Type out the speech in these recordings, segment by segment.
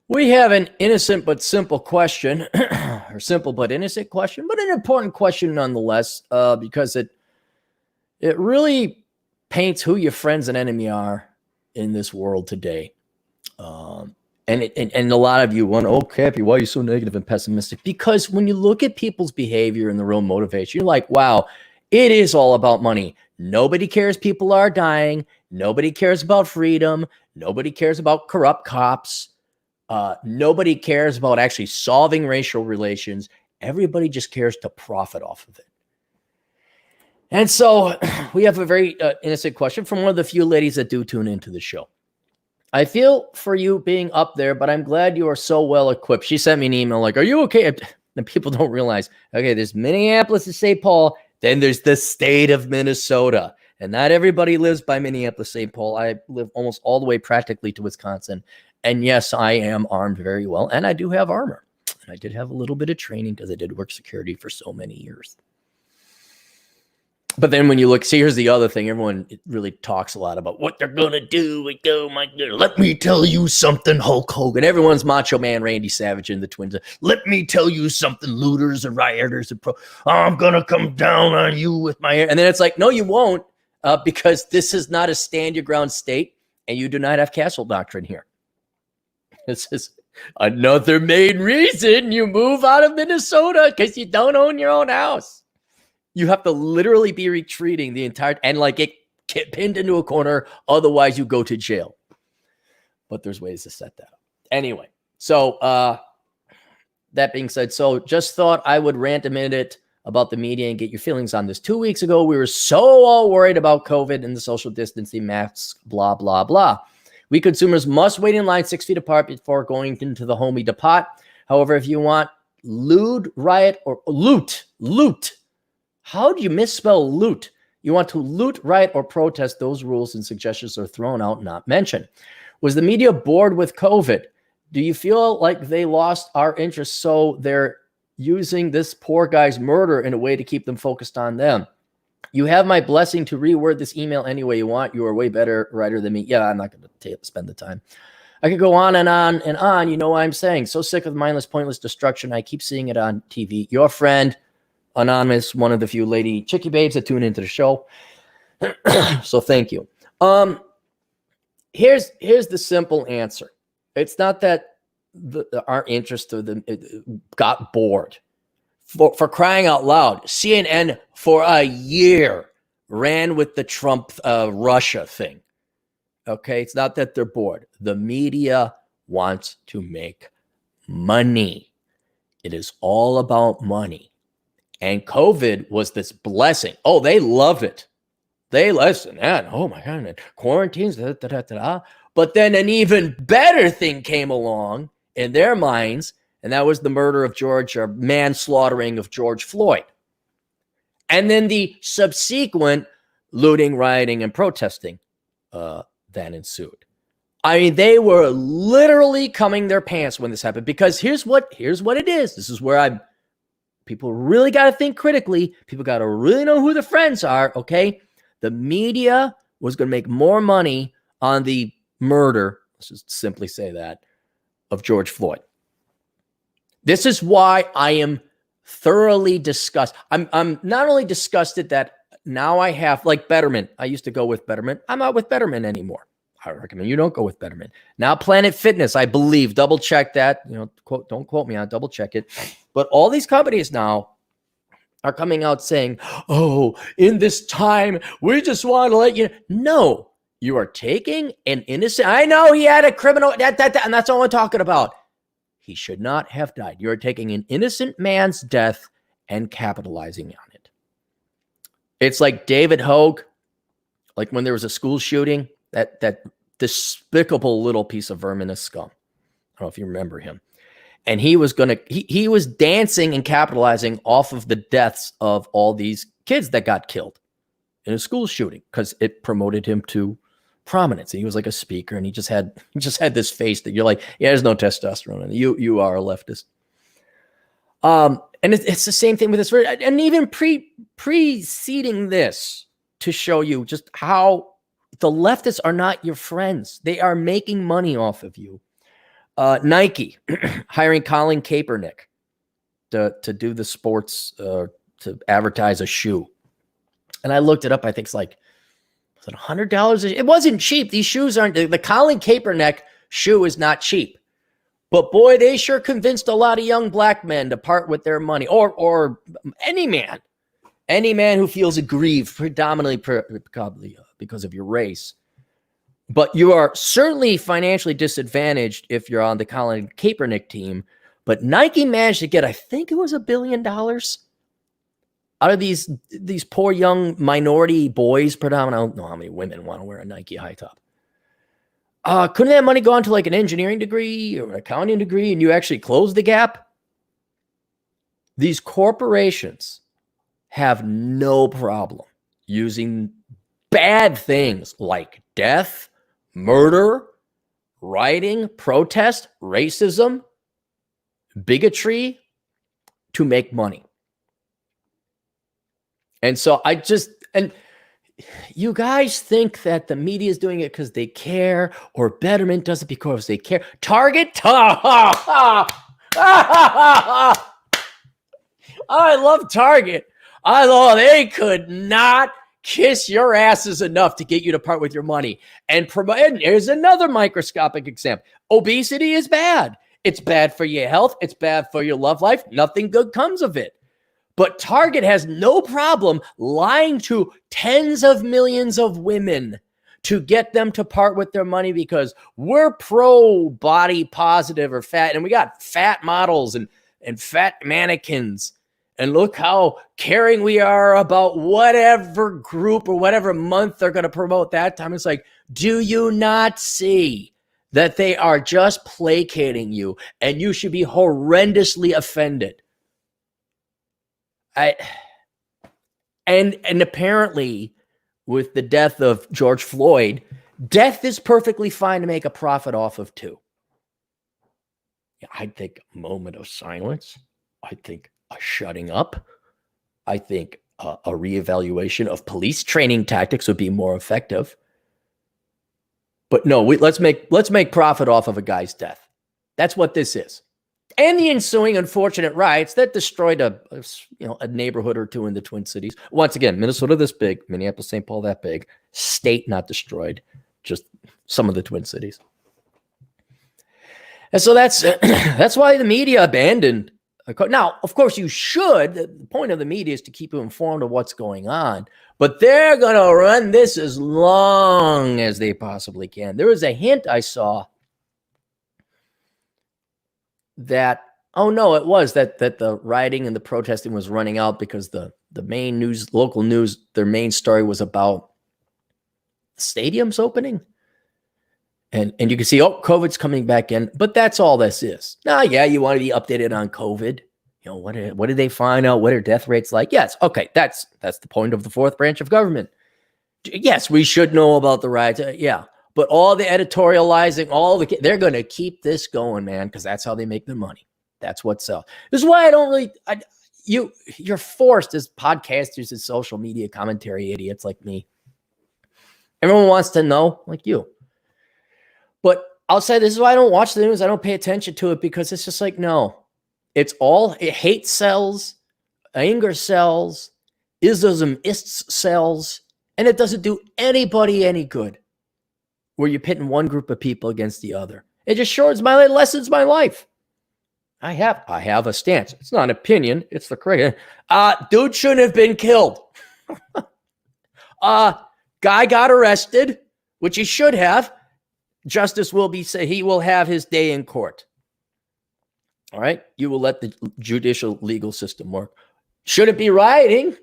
We have an innocent but simple question, or simple but innocent question, but an important question nonetheless, because it really paints who your friends and enemy are in this world today. And a lot of you want, oh, Cappy, why are you so negative and pessimistic? Because when you look at people's behavior and the real motivation, you're like, wow, it is all about money. Nobody cares people are dying. Nobody cares about freedom. Nobody cares about corrupt cops. Nobody cares about actually solving racial relations. Everybody just cares to profit off of it. And so we have a very innocent question from one of the few ladies that do tune into the show. I feel for you being up there, but I'm glad you are so well equipped. She sent me an email like, are you okay? And people don't realize, okay, there's Minneapolis and St. Paul. Then there's the state of Minnesota. And not everybody lives by Minneapolis, St. Paul. I live almost all the way practically to Wisconsin. And yes, I am armed very well. And I do have armor. And I did have a little bit of training because I did work security for so many years. But then when you look, see, here's the other thing. Everyone really talks a lot about what they're going to do. Oh my God, let me tell you something, Hulk Hogan. Everyone's Macho Man, Randy Savage, and the Twins. Let me tell you something, looters and rioters. I'm going to come down on you with my hair. And then it's like, no, you won't, because this is not a stand your ground state, and you do not have castle doctrine here. This is another main reason you move out of Minnesota, because you don't own your own house. You have to literally be retreating the entire, and like get pinned into a corner. Otherwise you go to jail. But there's ways to set that up. Anyway, so that being said, so just thought I would rant a minute about the media and get your feelings on this. 2 weeks ago, we were so all worried about COVID and the social distancing, masks, blah, blah, blah. We consumers must wait in line 6 feet apart before going into the homey depot. However, if you want lewd, riot, or loot, how do you misspell loot? You want to loot, riot, or protest, those rules and suggestions are thrown out, not mentioned. Was the media bored with COVID? Do you feel like they lost our interest, so they're using this poor guy's murder in a way to keep them focused on them? You have my blessing to reword this email any way you want. You are a way better writer than me. Yeah, I'm not going to spend the time. I could go on and on and on. You know what I'm saying. So sick of mindless, pointless destruction. I keep seeing it on TV. Your friend, Anonymous, one of the few lady chickie babes that tune into the show. So thank you. Here's the simple answer. It's not that our interest of them got bored. For crying out loud, CNN for a year ran with the Trump Russia thing. Okay, it's not that they're bored. The media wants to make money. It is all about money. And COVID was this blessing. Oh, they love it. They listen. And oh my God, and quarantines. But then an even better thing came along in their minds, and that was the murder of manslaughtering of George Floyd. And then the subsequent looting, rioting, and protesting that ensued. I mean, they were literally coming their pants when this happened, because here's what it is. This is where people really got to think critically. People got to really know who the friends are, okay? The media was going to make more money on the murder, let's just simply say that, of George Floyd. This is why I am thoroughly disgusted. I'm not only disgusted that now I have, like Betterment. I used to go with Betterment. I'm not with Betterment anymore. I recommend you don't go with Betterment. Now Planet Fitness, I believe, double check that. Don't quote me on it, double check it. But all these companies now are coming out saying, oh, in this time, we just want to let you know. No, you are taking an innocent. I know he had a criminal, and that's all I'm talking about. He should not have died. You're taking an innocent man's death and capitalizing on it. It's like David Hogue, like when there was a school shooting, that despicable little piece of verminous scum. I don't know if you remember him. And he was he was dancing and capitalizing off of the deaths of all these kids that got killed in a school shooting because it promoted him to prominence. And he was like a speaker, and he just had this face that you're like, yeah, there's no testosterone in it. You are a leftist. And it's the same thing with this, and even preceding this, to show you just how the leftists are not your friends. They are making money off of you. Nike hiring Colin Kaepernick to do the sports, to advertise a shoe. And I looked it up. I think it's like, was it $100? It wasn't cheap. These shoes aren't, the Colin Kaepernick shoe is not cheap. But boy, they sure convinced a lot of young black men to part with their money, or any man who feels aggrieved, predominantly probably because of your race. But you are certainly financially disadvantaged if you're on the Colin Kaepernick team. But Nike managed to get, I think it was $1 billion out of these poor young minority boys, predominantly. I don't know how many women want to wear a Nike high top. Couldn't that money go on to like an engineering degree or an accounting degree and you actually close the gap? These corporations have no problem using bad things like death, murder, rioting, protest, racism, bigotry to make money. And so and you guys think that the media is doing it because they care, or Betterment does it because they care. Target, I love Target. They could not kiss your asses enough to get you to part with your money. And here's another microscopic example. Obesity is bad. It's bad for your health. It's bad for your love life. Nothing good comes of it. But Target has no problem lying to tens of millions of women to get them to part with their money because we're pro body positive or fat. And we got fat models and fat mannequins. And look how caring we are about whatever group or whatever month they're going to promote that time. It's like, do you not see that they are just placating you and you should be horrendously offended? And apparently with the death of George Floyd, death is perfectly fine to make a profit off of too. Yeah, I'd think a moment of silence. I think a shutting up. I think a reevaluation of police training tactics would be more effective. But no, let's make profit off of a guy's death. That's what this is. And the ensuing unfortunate riots that destroyed a neighborhood or two in the Twin Cities. Once again, Minnesota this big, Minneapolis, St. Paul that big, state not destroyed, just some of the Twin Cities. And so that's why the media abandoned. Now, of course, you should. The point of the media is to keep you informed of what's going on. But they're going to run this as long as they possibly can. There was a hint I saw that, that the rioting and the protesting was running out because the main news, local news, their main story was about stadiums opening. And you can see, COVID's coming back in, but that's all this is. Now, yeah, you want to be updated on COVID. What did they find out? What are death rates like? Yes, okay, that's the point of the fourth branch of government. Yes, we should know about the riots. Yeah, but all the editorializing, they're going to keep this going, man, because that's how they make their money. That's what sells. This is why I don't really. You're forced as podcasters and social media commentary idiots like me. Everyone wants to know, like you. But I'll say this is why I don't watch the news. I don't pay attention to it because it's just like, no. Hate sells, anger sells, ism sells, and it doesn't do anybody any good where you're pitting one group of people against the other. It just lessens my life. I have a stance. It's not an opinion. It's the correct. Dude shouldn't have been killed. Guy got arrested, which he should have. Justice he will have his day in court. All right. You will let the judicial legal system work. Shouldn't be rioting.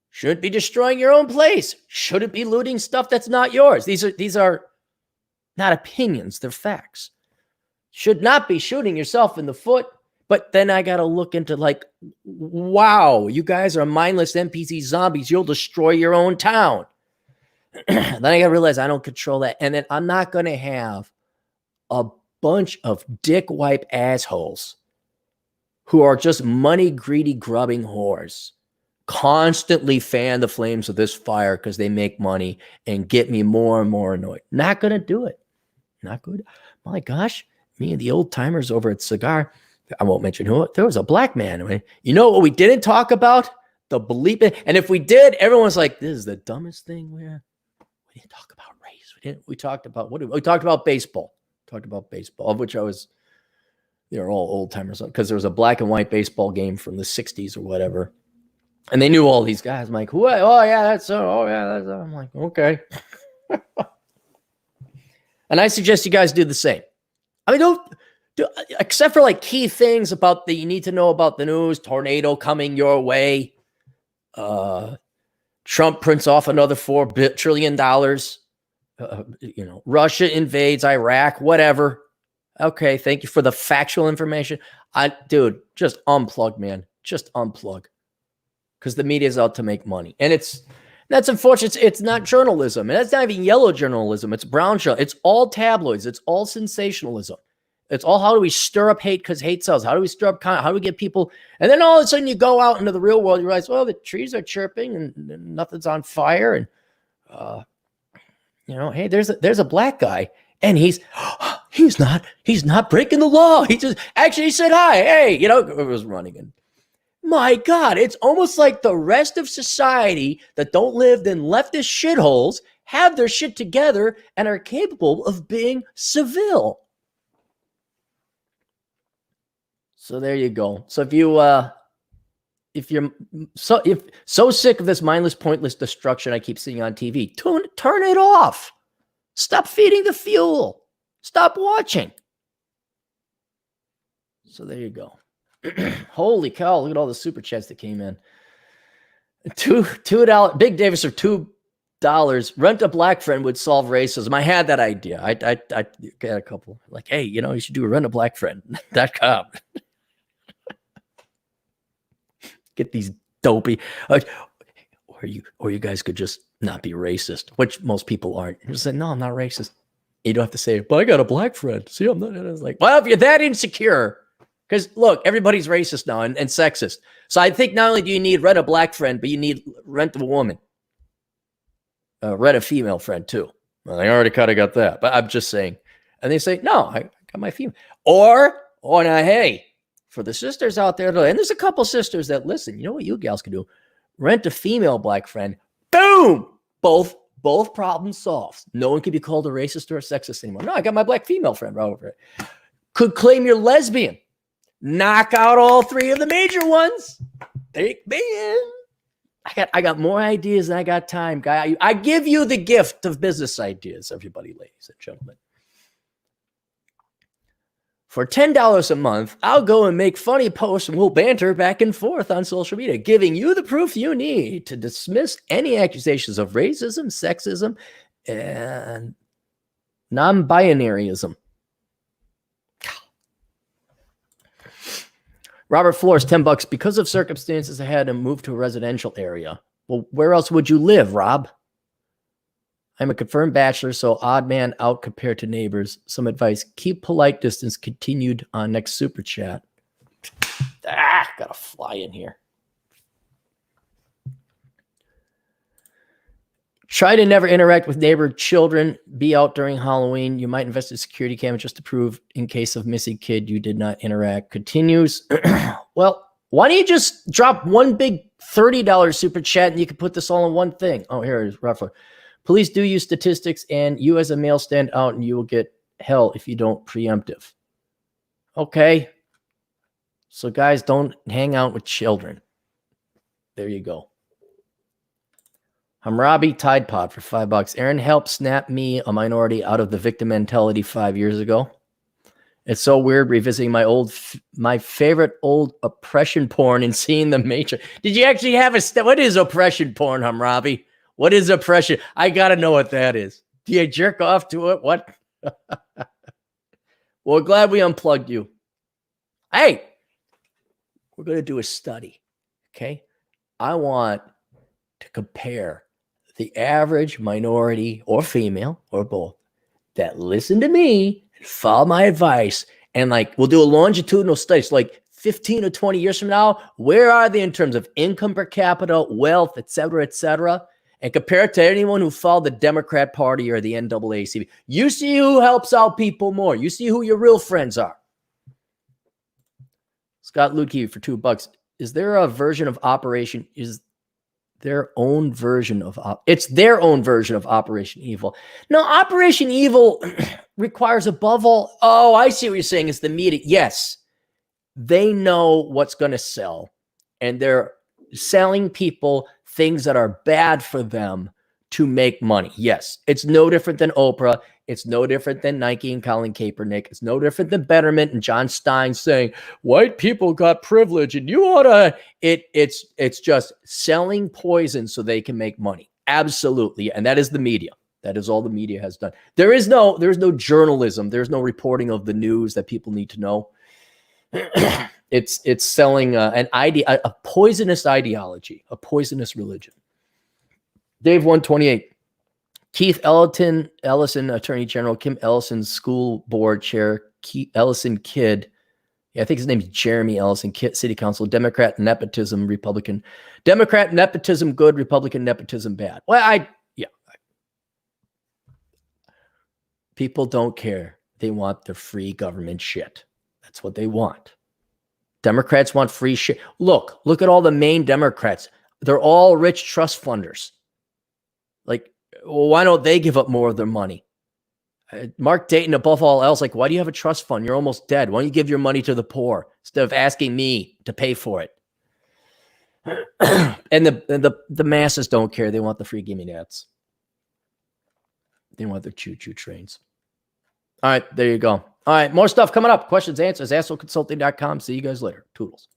Shouldn't be destroying your own place. Shouldn't be looting stuff that's not yours. These are not opinions. They're facts. Should not be shooting yourself in the foot. But then I got to look into wow, you guys are mindless NPC zombies. You'll destroy your own town. Then I got to realize I don't control that. And then I'm not going to have a bunch of dick wipe assholes who are just money greedy grubbing whores constantly fan the flames of this fire because they make money and get me more and more annoyed. Not going to do it. Not good. My gosh, me and the old timers over at Cigar, I won't mention who, there was a black man. I mean, you know what we didn't talk about? The belief. And if we did, everyone's like, this is the dumbest thing. We didn't talk about race. We talked about, we talked about baseball. Talked about baseball, of which they're all old timers, because there was a black and white baseball game from the 60s or whatever. And they knew all these guys. I'm like, who? Oh, yeah, that's so. Oh, yeah, that's. I'm like, okay. And I suggest you guys do the same. I mean, don't, except for like key things about you need to know about the news, tornado coming your way, Trump prints off another $4 trillion, Russia invades Iraq, whatever. Okay, thank you for the factual information. Dude, just unplug, man. Just unplug. Because the media is out to make money. And that's unfortunate. It's not journalism. And that's not even yellow journalism. It's brown show. It's all tabloids. It's all sensationalism. It's all, how do we stir up hate because hate sells? How do we stir up how do we get people? And then all of a sudden you go out into the real world, you realize, well, the trees are chirping and nothing's on fire. And, hey, there's a black guy and he's not breaking the law. He just actually said hi. Hey, it was running. And my God, it's almost like the rest of society that don't live in leftist shitholes have their shit together and are capable of being civil. So there you go. So if you're so sick of this mindless, pointless destruction I keep seeing on TV, turn it off. Stop feeding the fuel. Stop watching. So there you go. Holy cow! Look at all the super chats that came in. $2. Big Davis for $2. Rent a black friend would solve racism. I had that idea. I got a couple. Like, hey, you should do a rentablacfriend.com. Get these dopey, or you guys could just not be racist, which most people aren't. You just say, no, I'm not racist. You don't have to say, but I got a black friend. See, I'm not. And it's like, well, if you're that insecure, because look, everybody's racist now and sexist. So I think not only do you need rent a black friend, but you need rent a woman, rent a female friend too. Well, I already kind of got that, but I'm just saying. And they say, no, I got my female. Or now, hey, for the sisters out there, and there's a couple sisters that listen, you know what you gals can do? Rent a female black friend. Boom! Both problems solved. No one can be called a racist or a sexist anymore. No, I got my black female friend right over it. Could claim you're lesbian. Knock out all three of the major ones. Take me in. I got more ideas than I got time, guy. I give you the gift of business ideas, everybody, ladies and gentlemen. For $10 a month, I'll go and make funny posts and we'll banter back and forth on social media, giving you the proof you need to dismiss any accusations of racism, sexism, and non-binaryism. Robert Flores, $10. Because of circumstances, I had to move to a residential area. Well, where else would you live, Rob? I'm a confirmed bachelor, so odd man out compared to neighbors. Some advice: keep polite distance. Continued on next super chat. Gotta fly in here. Try to never interact with neighbor children. Be out during Halloween. You might invest in security camera just to prove in case of missing kid you did not interact. Continues. Well, why don't you just drop one big $30 super chat and you can put this all in one thing? Oh, here it is, roughly. Police do use statistics, and you as a male stand out, and you will get hell if you don't preemptive. Okay. So, guys, don't hang out with children. There you go. Hammurabi Tide Pod for $5. Aaron helped snap me, a minority, out of the victim mentality 5 years ago. It's so weird revisiting my favorite old oppression porn and seeing the Matrix. Did you actually have what is oppression porn, Hammurabi? What is oppression? I got to know what that is. Do you jerk off to it? What? Well, glad we unplugged you. Hey, we're going to do a study, okay? I want to compare the average minority or female or both that listen to me and follow my advice. And we'll do a longitudinal study. So 15 or 20 years from now, where are they in terms of income per capita, wealth, et cetera, et cetera? and compare it to anyone who followed the Democrat Party or the NAACP. You see who helps out people more. You see who your real friends are. Scott Lukey for $2. Is there a version of Operation? Is their own version of it's their own version of Operation Evil? No, Operation Evil requires above all. Oh, I see what you're saying. It's the media. Yes, they know what's going to sell, and they're selling people things that are bad for them to make money. Yes, it's no different than Oprah. It's no different than Nike and Colin Kaepernick. It's no different than Betterment and John Stein saying white people got privilege and you ought to. It's just selling poison so they can make money. Absolutely, and that is the media. That is all the media has done. There's no journalism. There's no reporting of the news that people need to know. It's selling an idea, a poisonous ideology, a poisonous religion. Dave 128. Keith Ellison, Attorney General, Kim Ellison, School Board Chair, Keith Ellison Kidd. Yeah, I think his name is Jeremy Ellison, Kidd, City Council, Democrat nepotism, Republican. Democrat nepotism good, Republican nepotism bad. Well, people don't care. They want the free government shit. That's what they want. Democrats want free shit. Look at all the main Democrats. They're all rich trust funders. Like, well, why don't they give up more of their money? Mark Dayton, above all else, like, why do you have a trust fund? You're almost dead. Why don't you give your money to the poor instead of asking me to pay for it? And the masses don't care. They want the free gimme nats. They want their choo-choo trains. All right, there you go. All right, more stuff coming up. Questions, answers, assholeconsulting.com. See you guys later. Toodles.